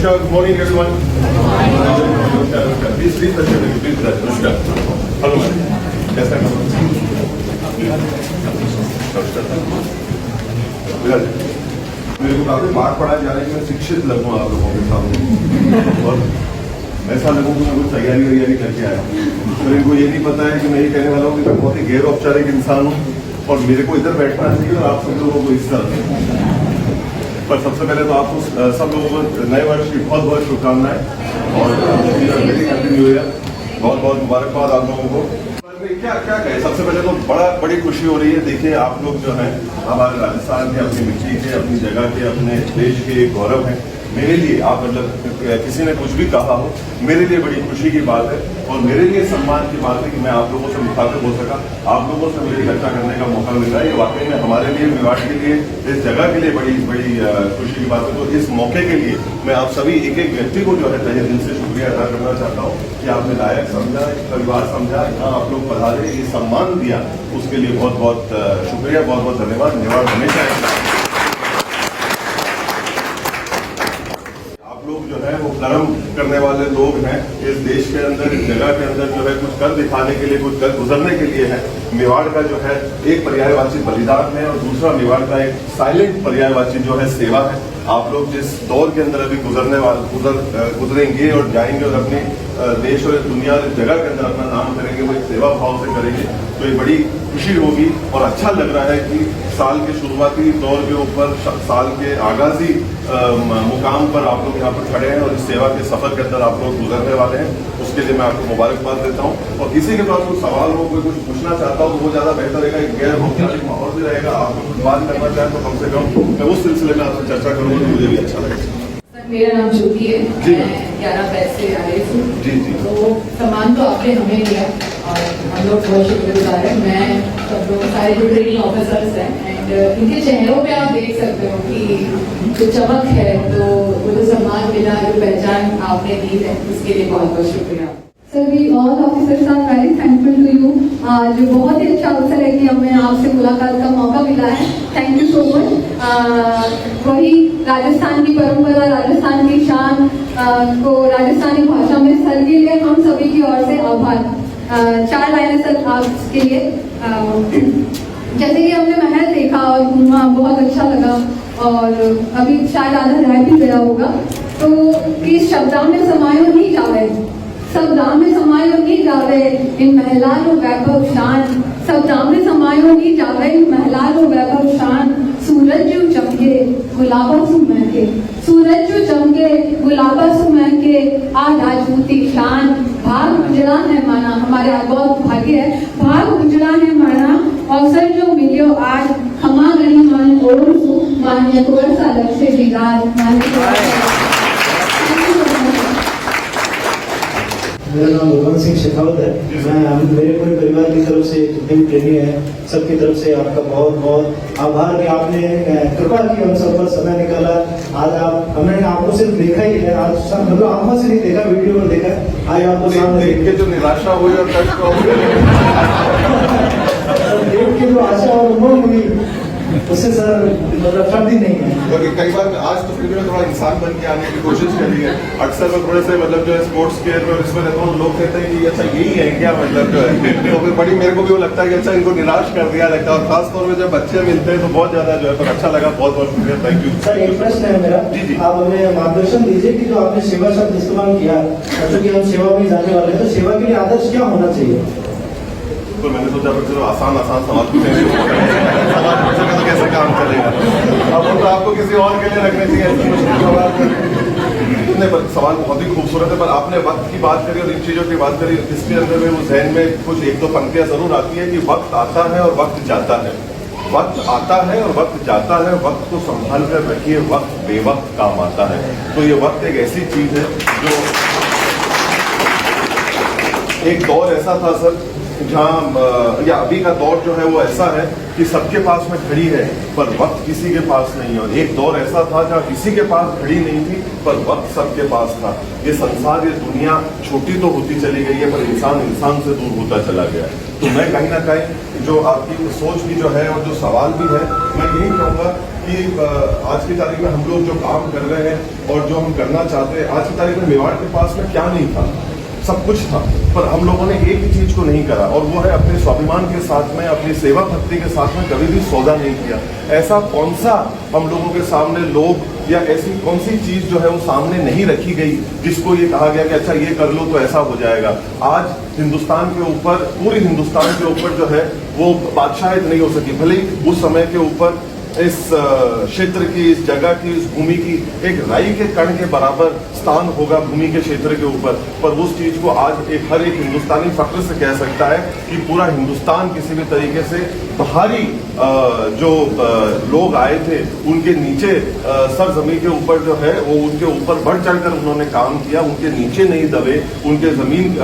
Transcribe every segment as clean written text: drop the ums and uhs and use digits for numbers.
नमस्कार, good morning everyone. नमस्कार, please नमस्कार। हेलो मैम, कैसा है? मेरे को काफी मार्क पड़ा जा रहा है कि मैं शिक्षित लगूँ आप लोगों के सामने और ऐसा लगूँ कि मैं कुछ तैयारी वैयारी करके आया हूँ। तो इनको ये नहीं पता है कि मैं ये कहने वाला हूँ कि मैं बहुत ही गैर औपचारिक इंसान हूँ और मेरे को इधर बैठना चाहिए और आप सब लोगों को इस तरह। पर सबसे पहले तो आपको सब लोगों को नए वर्ष की बहुत बहुत शुभकामनाएं और वेरी हैप्पी न्यू ईयर। बहुत बहुत मुबारकबाद आप लोगों को। क्या क्या कहें, सबसे पहले तो बड़ी खुशी हो रही है। देखिए आप लोग जो हैं हमारे राजस्थान के, अपनी मिट्टी के, अपनी जगह के, अपने देश के एक गौरव हैं। मेरे लिए आप मतलब किसी ने कुछ भी कहा हो, मेरे लिए बड़ी खुशी की बात है और मेरे लिए सम्मान की बात है कि मैं आप लोगों से मुखातिब हो सका, आप लोगों से मेरी चर्चा करने का मौका मिल रहा है। ये वाकई में हमारे लिए, मेवाड़ के लिए, इस जगह के लिए बड़ी खुशी की बात है। तो इस मौके के लिए मैं आप सभी एक एक व्यक्ति को जो है तहे दिल से शुक्रिया अदा करना चाहता हूँ कि आपने लायक समझा, परिवार समझा, यहाँ आप लोग पधारे, ये सम्मान दिया, उसके लिए बहुत बहुत शुक्रिया, बहुत बहुत धन्यवाद। मेवाड़ हमेशा लोग जो है वो कर्म करने वाले लोग हैं इस देश के अंदर, इस जगह के अंदर जो है कुछ कर दिखाने के लिए, कुछ कर गुजरने के लिए है। मेवाड़ का जो है एक पर्यायवाची बलिदान है और दूसरा मेवाड़ का एक साइलेंट पर्यायवाची जो है सेवा है। आप लोग जिस दौर के अंदर अभी गुजरेंगे और जाएंगे और अपने देश और दुनिया और जगह के अंदर अपना नाम करेंगे, वो एक सेवा भाव से करेंगे, तो ये बड़ी खुशी होगी और अच्छा लग रहा है कि साल के शुरुआती दौर के ऊपर, साल के आगाजी मुकाम पर आप लोग यहाँ पर खड़े हैं और इस सेवा के सफर के अंदर आप लोग गुजरने वाले हैं। उसके लिए मैं आपको मुबारकबाद देता हूँ और किसी के पास कोई सवाल हो, कोई कुछ पूछना चाहता हो तो वो ज्यादा बेहतर रहेगा, एक गैर औपचारिक माहौल भी रहेगा। आप लोग कुछ बात करना चाहें तो कम से कम मैं उस सिलसिले में आपसे चर्चा करूँगा तो मुझे भी अच्छा लगेगा। मेरा नाम ज्योति है, मैं 11 बैच से आ रही हूँ। जी जी। तो सम्मान तो आपने हमें दिया और हम लोग बहुत शुक्रगुजार हैं। मैं सब लोग सारे जो ट्रेनिंग ऑफिसर्स हैं एंड इनके चेहरों पे आप देख सकते हो कि जो चमक है, तो वो जो सम्मान मिला, जो पहचान आपने दी है, उसके लिए बहुत बहुत शुक्रिया। Sir, we all officers are very thankful to you. आज बहुत ही अच्छा अवसर है कि हमें आपसे मुलाकात का मौका मिला है। Thank you so much. वही राजस्थान की परंपरा, राजस्थान की शान को राजस्थानी भाषा में सर के लिए हम सभी की ओर से आभार। 4 लाइनें सर आपके लिए। जैसे कि हमने महल देखा और घूमा, बहुत अच्छा लगा और अभी शायद आधा रह भी गया होगा, तो इस शब्दां में समायो नहीं जावे, शब्दां में समायो नहीं जावे इन महलानो वैभव शान, शब्दां में समायो नहीं जावे इन महलानो वैभव शान। सूरज जो चमके गुलाबा सु महके, सूरज जो चमके गुलाबा सु महके, आ राजपूती शान। भाग उजड़ा है माना, हमारे बहुत भाग्य है, भाग उजड़ा है माना, अवसर जो मिलियो आज, हमा गणी मान और मान्य थोड़ा सा अलग से बिगाड़ मान्य। मेरा नाम भगवान सिंह शेखावत है। मैं मेरे पूरे परिवार की तरफ से जितने भी ट्रेनिंग है, सबकी तरफ से आपका बहुत बहुत आभार कि आपने कृपा की, हम सब पर समय निकाला। आज हमने आपको सिर्फ देखा ही है, आज मतलब आंखों से नहीं देखा, वीडियो में देखा, आज आपको सामने देख के जो निराशा हुई और कष्ट देख के जो आशा और उमंग हुई, उससे सर मतलब शब्द ही नहीं है। क्योंकि कई बार आज तो फिर भी मैं थोड़ा इंसान बन के आने की कोशिश करी है। अक्सर मैं थोड़े से मतलब जो है स्पोर्ट्स केयर में इसमें रहता हूँ, लोग कहते हैं कि अच्छा यही है क्या, मतलब जो है तो फिर बड़ी मेरे को भी वो लगता है कि अच्छा इनको निराश कर दिया लगता है। और खासतौर में जब बच्चे मिलते हैं तो बहुत ज्यादा जो है पर अच्छा लगा। बहुत बहुत शुक्रिया, थैंक यू। सर एक प्रश्न है मेरा, आप हमें मार्गदर्शन दीजिए कि जो आपने सेवा शब्द इस्तेमाल किया, क्योंकि हम सेवा में जाने वाले हैं, तो सेवा के लिए आदर्श क्या होना चाहिए? तो मैंने सोचा पर चलो आसान सवाल पूछेंगे सवाल पूछेंगे तो कैसे काम चलेगा। अब तो आपको किसी और के लिए रखने चाहिए, ऐसे मुश्किल सवाल पर सवाल बहुत ही खूबसूरत है। पर आपने वक्त की बात करी और इन चीजों की बात करी, इसके अंदर में वो जहन में कुछ एक दो पंक्तियां जरूर आती है कि वक्त आता है और वक्त जाता है, वक्त आता है और वक्त जाता है, वक्त को संभाल कर रखिए, वक्त बेवक्त काम आता है। तो ये वक्त एक ऐसी चीज है जो एक दौर ऐसा था सर जहाँ या अभी का दौर जो है वो ऐसा है कि सबके पास में घड़ी है पर वक्त किसी के पास नहीं है। और एक दौर ऐसा था जहाँ किसी के पास घड़ी नहीं थी पर वक्त सबके पास था। ये संसार, ये दुनिया छोटी तो होती चली गई है पर इंसान इंसान से दूर होता चला गया है। तो मैं कहीं ना कहीं जो आपकी सोच भी जो है और जो सवाल भी है, मैं यही कहूँगा कि आज की तारीख में हम लोग जो काम कर रहे हैं और जो हम करना चाहते हैं, आज की तारीख में मेवाड़ के पास में क्या नहीं था, सब कुछ था, पर हम लोगों ने एक ही चीज को नहीं करा और वो है अपने स्वाभिमान के साथ में, अपनी सेवा भक्ति के साथ में कभी भी सौदा नहीं किया। ऐसा कौन सा हम लोगों के सामने लोग या ऐसी कौन सी चीज जो है वो सामने नहीं रखी गई जिसको ये कहा गया कि अच्छा ये कर लो तो ऐसा हो जाएगा। आज हिंदुस्तान के ऊपर, पूरे हिंदुस्तान के ऊपर जो है वो बादशाहियत नहीं हो सकी। भले ही उस समय के ऊपर इस क्षेत्र की, इस जगह की, इस भूमि की एक राई के कण के बराबर स्थान होगा भूमि के क्षेत्र के ऊपर, पर उस चीज को आज हर एक हिंदुस्तानी फख्र से कह सकता है कि पूरा हिंदुस्तान किसी भी तरीके से बाहरी जो लोग आए थे उनके नीचे सरजमी के ऊपर जो है वो उनके ऊपर बढ़ चढ़कर उन्होंने काम किया, उनके नीचे नहीं दबे, उनके जमीन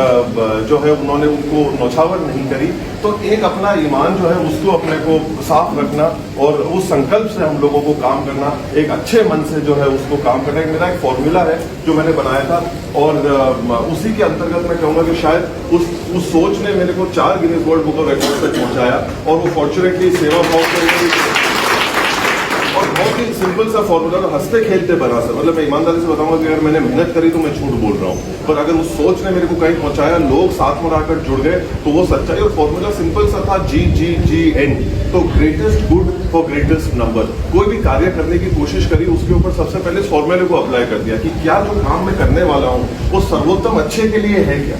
जो है उन्होंने उनको नौछावर नहीं करी। तो एक अपना ईमान जो है उसको अपने को साफ रखना और उस संकल्प से हम लोगों को काम करना, एक अच्छे मन से जो है उसको काम करना, मेरा एक फॉर्मूला है जो मैंने बनाया था और उसी के अंतर्गत मैं कहूंगा कि शायद उस सोच ने मेरे को 4 Guinness world book of record तक पहुंचाया और वो फॉर्चुनेटली सेवा भाव से और बहुत ही सिंपल सा फॉर्मूला और हंसते खेलते बना सर। मतलब मैं ईमानदारी से बताऊंगा कि अगर मैंने मेहनत करी तो मैं झूठ बोल रहा हूँ, पर अगर उस सोच ने मेरे को कहीं पहुंचाया, लोग साथ में आकर जुड़ गए तो वो सच्चाई। और फॉर्मूला सिंपल सा था, GGGN। तो greatest good for greatest number. कोई भी कार्य करने की कोशिश करी उसके ऊपर सबसे पहले इस फॉर्मूले को अप्लाई कर दिया कि क्या जो काम मैं करने वाला हूँ वो सर्वोत्तम अच्छे के लिए है क्या।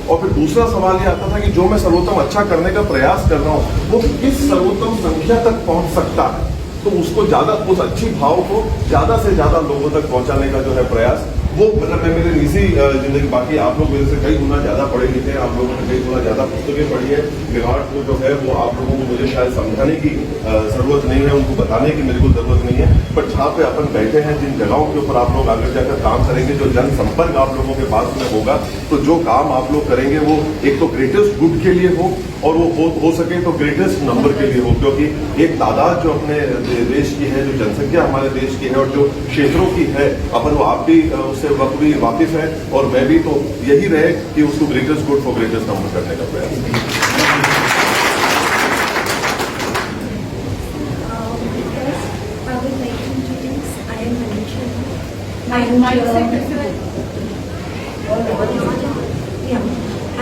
और फिर दूसरा सवाल ये आता था कि जो मैं सर्वोत्तम अच्छा करने का प्रयास कर रहा हूँ वो किस सर्वोत्तम संख्या तक पहुंच सकता है, तो उसको ज्यादा, उस अच्छी भाव को ज्यादा से ज्यादा लोगों तक पहुंचाने का जो है प्रयास, वो मतलब मैं मेरे निजी जिंदगी, बाकी आप लोग मेरे से कई गुना ज्यादा पढ़े लिखे हैं, आप लोगों ने कई गुना ज्यादा पुस्तकें पढ़ी है, मेवाड़ को जो है वो आप लोगों को मुझे शायद समझाने की जरूरत नहीं है, उनको बताने की मेरे को जरूरत नहीं है, पर जहाँ पे अपन बैठे हैं, जिन जगहों के ऊपर आप लोग आगे जाकर काम करेंगे, जो जनसंपर्क आप लोगों के पास में होगा, तो जो काम आप लोग करेंगे वो एक तो ग्रेटेस्ट गुड के लिए हो और वो हो सके तो ग्रेटेस्ट नंबर के लिए हो, क्योंकि एक तादाद जो अपने देश की है, जो जनसंख्या हमारे देश की है और जो क्षेत्रों की है, अपन वो आप भी उससे बखूबी वाकिफ है और मैं भी, तो यही रहे कि उसको greatest good for greatest number करने का प्रयास।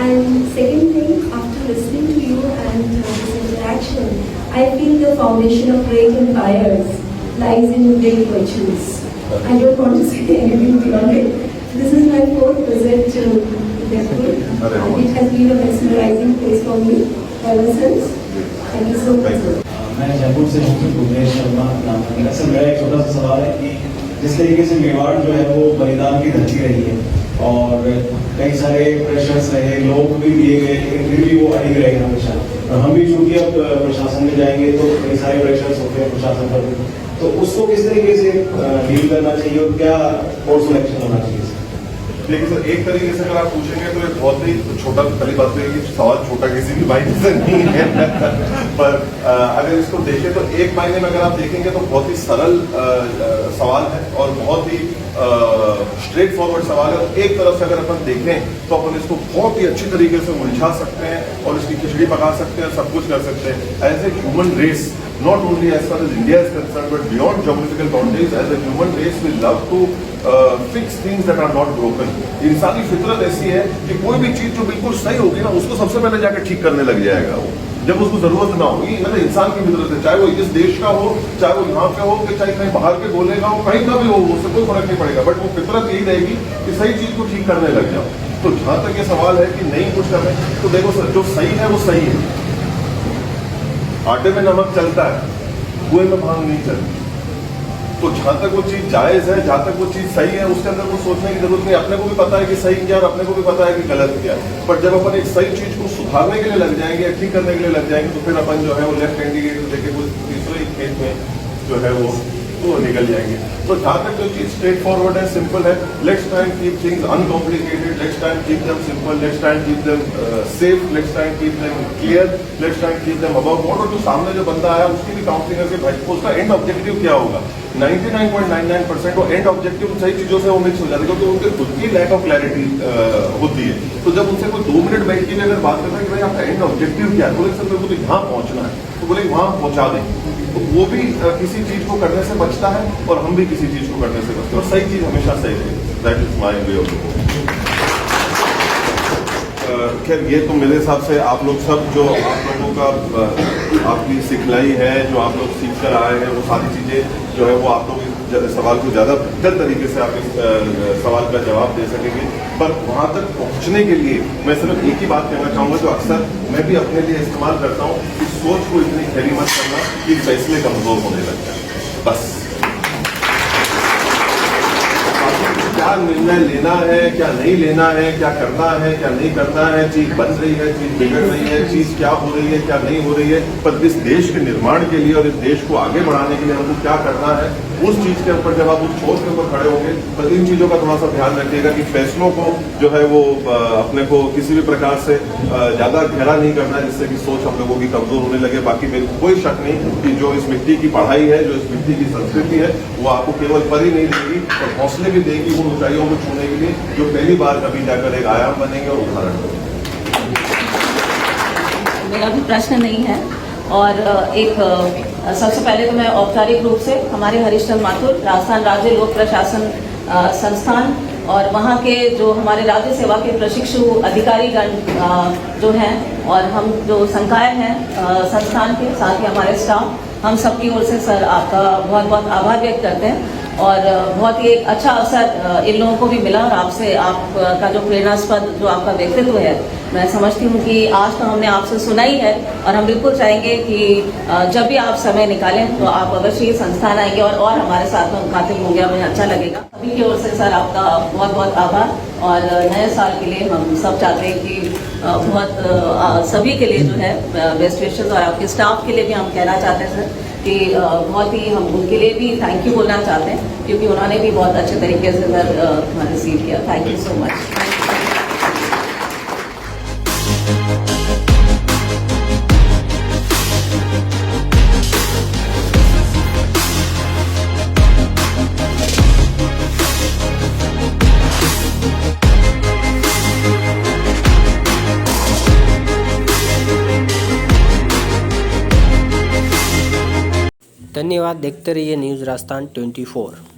And second thing, after listening to you and this interaction, I feel the foundation of great empires lies in great virtues. I don't want to say anything beyond it. This is my 4th visit to Udaipur. It has been a mesmerizing place for me ever since. Thank you so much. मैं जयपुर से हूँ, भुवनेश शर्मा नाम है। असल मेरा एक छोटा सा सवाल है कि जिस तरीके से मेवाड़ जो है वो बलिदान की धरती रही है और कई सारे प्रेशर्स रहे, लोग भी दिए गए, लेकिन फिर भी वो अड़िग रहे हमेशा। और हम भी चूंकि अब प्रशासन में जाएंगे तो कई सारे प्रेशर्स होते हैं प्रशासन पर भी, तो उसको किस तरीके से डील करना चाहिए और क्या कोर्स ऑफ एक्शन होना चाहिए? देखिए सर, एक तरीके से अगर आप पूछेंगे तो एक बहुत ही छोटा, पहली बात तो ये कि सवाल छोटा किसी भी मायने से नहीं है पर अगर इसको देखें तो एक मायने में अगर आप देखेंगे तो बहुत ही सरल सवाल है और बहुत ही स्ट्रेट फॉरवर्ड सवाल है। एक तरफ से अगर अपन देखें तो अपन इसको बहुत ही अच्छी तरीके से उलझा सकते हैं और इसकी खिचड़ी पका सकते हैं, सब कुछ कर सकते हैं। As a human race, not only as far as India is concerned, but beyond geographical boundaries, as a human race, we love to fix things that are not broken. इंसानी फितरत ऐसी है कि कोई भी चीज जो बिल्कुल सही होगी ना, उसको सबसे पहले जाकर ठीक करने लग जाएगा वो, जब उसको जरूरत ना होगी। मतलब इंसान की फितरत है, चाहे वो इस देश का हो, चाहे वो यहाँ पे हो, कि चाहे कहीं बाहर के बोलेगा हो, कहीं का भी हो, उससे कोई फर्क नहीं पड़ेगा, बट वो फितरत यही रहेगी कि सही चीज को ठीक करने लग जाओ। तो जहां तक ये सवाल है कि नहीं कुछ कर रहे, तो देखो सर, जो सही है वो सही है। आटे में नमक चलता है, कुएं में भांग नहीं चलती। तो जहां तक वो चीज जायज है, जहां तक वो चीज सही है, उसके अंदर वो सोचने की जरूरत नहीं। अपने को भी पता है कि सही क्या और अपने को भी पता है कि गलत क्या है, पर जब अपन एक सही चीज को सुधारने के लिए लग जाएंगे या ठीक करने के लिए लग जाएंगे, तो फिर अपन जो है वो लेफ्ट इंडिकेटर देके वो तीसरे खेत में जो है वो वो निकल जाएंगे। तो जहाँ तक जो चीज स्ट्रेट फॉरवर्ड है, सिंपल है, let's try and keep things uncomplicated, let's try and keep them simple, let's try and keep them safe, let's try and keep them clear, let's try and keep them above board. और जो सामने जो बंदा आया उसकी भी counselling करके भाई उसका एंड ऑब्जेक्टिव क्या होगा। 99.99% वो एंड ऑब्जेक्टिव सही चीजों से वो मिक्स हो जाते हैं, क्योंकि उनके खुद की लैक ऑफ क्लैरिटी होती है। तो जब उनसे कोई 2 मिनट बैठ के भी अगर बात करता है कि भाई आपका एंड ऑब्जेक्टिव क्या है, बोले सर मेरे को तो यहाँ पहुंचना है, तो बोले वहां पहुंचा दें, तो वो भी किसी चीज को करने से बचता है और हम भी किसी चीज को करने से बचते हैं, और सही चीज हमेशा सही रहेगी। That is my way of. खैर ये तो मेरे हिसाब से आप लोग सब जो आप लोगों का आपकी सिखलाई है, जो आप लोग सीख कर आए हैं, वो सारी चीजें जो है वो आप लोग इस सवाल को ज्यादा बेहतर तरीके से आप इस सवाल का जवाब दे सकेंगे। पर वहां तक पहुंचने के लिए मैं सिर्फ एक ही बात कहना चाहूंगा, जो अक्सर मैं भी अपने लिए इस्तेमाल करता हूँ, कि सोच को इतनी गहरी मत करना कि फैसले कमजोर होने लग जाए। बस क्या निर्णय लेना है, क्या नहीं लेना है, क्या करना है, क्या नहीं करना है, चीज बन रही है, चीज बिगड़ रही है, चीज क्या हो रही है, क्या नहीं हो रही है, पर इस देश के निर्माण के लिए और इस देश को आगे बढ़ाने के लिए हमको क्या करना है, उस चीज के ऊपर जब आप उस छोर के ऊपर खड़े होंगे तो इन चीजों का थोड़ा सा ध्यान रखिएगा कि फैसलों को जो है वो अपने को किसी भी प्रकार से ज्यादा गहरा नहीं करना है, जिससे कि सोच हम लोगों की कमजोर होने लगे। बाकी मेरे को कोई शक नहीं कि जो इस मिट्टी की पढ़ाई है, जो इस मिट्टी की संस्कृति है, वो आपको केवल पर ही नहीं देगी और हौसले भी देगी उन ऊंचाइयों को छूने के लिए जो पहली बार कभी जाकर एक आयाम बनेंगे और उदाहरण बनेंगे। मेरा भी प्रश्न नहीं है, और एक सबसे पहले तो मैं औपचारिक रूप से हमारे हरीशचंद्र माथुर राजस्थान राज्य लोक प्रशासन संस्थान और वहाँ के जो हमारे राज्य सेवा के प्रशिक्षु अधिकारीगण जो हैं, और हम जो संकाय हैं संस्थान के, साथ ही हमारे स्टाफ, हम सबकी ओर से सर आपका बहुत बहुत आभार व्यक्त करते हैं। और बहुत ही एक अच्छा अवसर इन लोगों को भी मिला, और आपसे आपका जो प्रेरणास्पद जो आपका व्यक्तित्व है, मैं समझती हूँ कि आज तो हमने आपसे सुना ही है, और हम बिल्कुल चाहेंगे कि जब भी आप समय निकालें तो आप अवश्य ही संस्थान आएंगे और हमारे साथ में मुखातिब होंगे, हमें अच्छा लगेगा। सभी की ओर से सर आपका बहुत बहुत आभार, और नए साल के लिए हम सब चाहते हैं कि बहुत सभी के लिए जो है बेस्ट विशेस, और आपके स्टाफ के लिए भी हम कहना चाहते हैं सर कि बहुत ही हम उनके लिए भी थैंक यू बोलना चाहते हैं, क्योंकि उन्होंने भी बहुत अच्छे तरीके से सर रिसीव किया। Thank you so much. धन्यवाद। देखते रहिए न्यूज़ राजस्थान 24।